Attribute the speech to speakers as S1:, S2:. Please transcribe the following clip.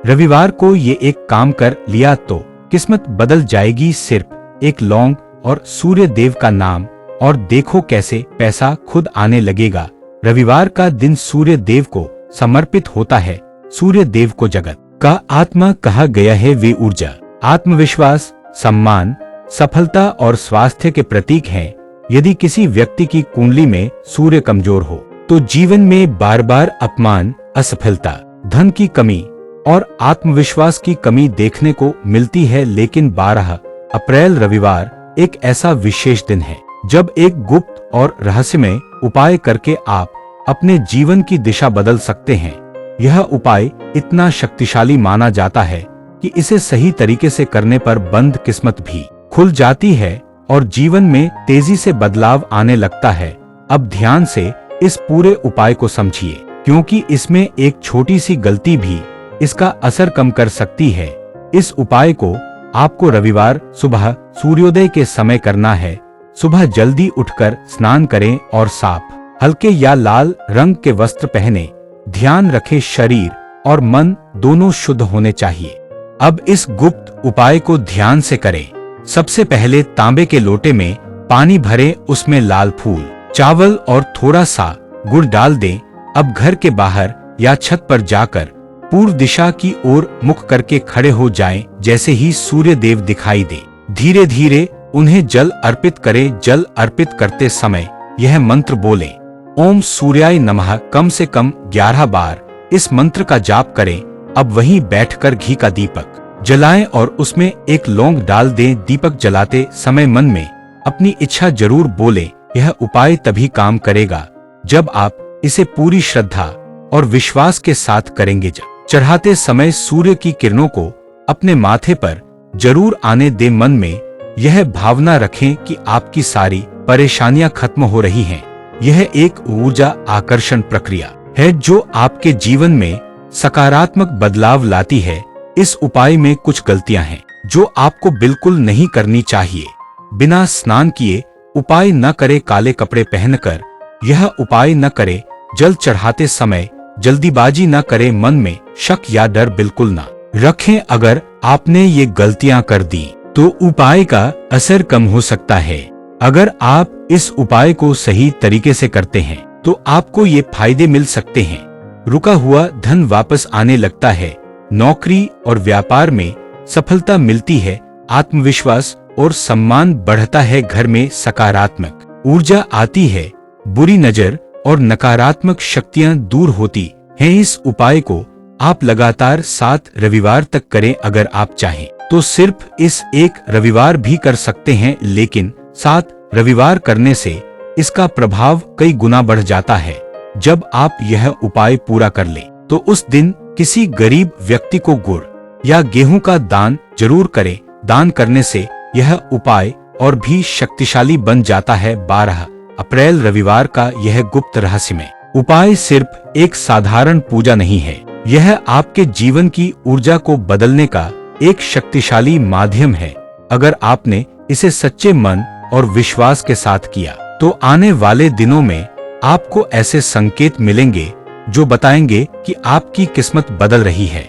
S1: रविवार को ये एक काम कर लिया तो किस्मत बदल जाएगी। सिर्फ एक लौंग और सूर्य देव का नाम और देखो कैसे पैसा खुद आने लगेगा। रविवार का दिन सूर्य देव को समर्पित होता है। सूर्य देव को जगत का आत्मा कहा गया है। वे ऊर्जा, आत्मविश्वास, सम्मान, सफलता और स्वास्थ्य के प्रतीक हैं। यदि किसी व्यक्ति की कुंडली में सूर्य कमजोर हो तो जीवन में बार बार अपमान, असफलता, धन की कमी और आत्मविश्वास की कमी देखने को मिलती है। लेकिन 12 अप्रैल रविवार एक ऐसा विशेष दिन है जब एक गुप्त और रहस्यमय उपाय करके आप अपने जीवन की दिशा बदल सकते हैं। यह उपाय इतना शक्तिशाली माना जाता है कि इसे सही तरीके से करने पर बंद किस्मत भी खुल जाती है और जीवन में तेजी से बदलाव आने लगता है। अब ध्यान से इस पूरे उपाय को समझिए, क्योंकि इसमें एक छोटी सी गलती भी इसका असर कम कर सकती है। इस उपाय को आपको रविवार सुबह सूर्योदय के समय करना है। सुबह जल्दी उठकर स्नान करें और साफ, हल्के या लाल रंग के वस्त्र पहने। ध्यान रखें शरीर और मन दोनों शुद्ध होने चाहिए। अब इस गुप्त उपाय को ध्यान से करें। सबसे पहले तांबे के लोटे में पानी भरें, उसमें लाल फूल, चावल और थोड़ा सा गुड़ डाल दें। अब घर के बाहर या छत पर जाकर पूर्व दिशा की ओर मुख करके खड़े हो जाएं। जैसे ही सूर्य देव दिखाई दे, धीरे धीरे उन्हें जल अर्पित करें। जल अर्पित करते समय यह मंत्र बोलें, ओम सूर्याय नमः। कम से कम 11 बार इस मंत्र का जाप करें। अब वहीं बैठकर घी का दीपक जलाएं और उसमें एक लौंग डाल दें। दीपक जलाते समय मन में अपनी इच्छा जरूर बोलें। यह उपाय तभी काम करेगा जब आप इसे पूरी श्रद्धा और विश्वास के साथ करेंगे। जब चढ़ाते समय सूर्य की किरणों को अपने माथे पर जरूर आने दें। मन में यह भावना रखें कि आपकी सारी परेशानियां खत्म हो रही हैं। यह एक ऊर्जा आकर्षण प्रक्रिया है जो आपके जीवन में सकारात्मक बदलाव लाती है। इस उपाय में कुछ गलतियां हैं जो आपको बिल्कुल नहीं करनी चाहिए। बिना स्नान किए उपाय न करें। काले कपड़े पहनकर यह उपाय न करें। जल चढ़ाते समय जल्दीबाजी न करें। मन में शक या डर बिल्कुल न रखें। अगर आपने ये गलतियां कर दी तो उपाय का असर कम हो सकता है। अगर आप इस उपाय को सही तरीके से करते हैं तो आपको ये फायदे मिल सकते हैं। रुका हुआ धन वापस आने लगता है। नौकरी और व्यापार में सफलता मिलती है। आत्मविश्वास और सम्मान बढ़ता है। घर में सकारात्मक ऊर्जा आती है। बुरी नजर और नकारात्मक शक्तियां दूर होती हैं। इस उपाय को आप लगातार 7 रविवार तक करें। अगर आप चाहें तो सिर्फ इस एक रविवार भी कर सकते हैं, लेकिन 7 रविवार करने से इसका प्रभाव कई गुना बढ़ जाता है। जब आप यह उपाय पूरा कर लें तो उस दिन किसी गरीब व्यक्ति को गुड़ या गेहूं का दान जरूर करें। दान करने से यह उपाय और भी शक्तिशाली बन जाता है। 12 अप्रैल रविवार का यह गुप्त रहस्यमय उपाय सिर्फ एक साधारण पूजा नहीं है। यह आपके जीवन की ऊर्जा को बदलने का एक शक्तिशाली माध्यम है। अगर आपने इसे सच्चे मन और विश्वास के साथ किया तो आने वाले दिनों में आपको ऐसे संकेत मिलेंगे जो बताएंगे कि आपकी किस्मत बदल रही है।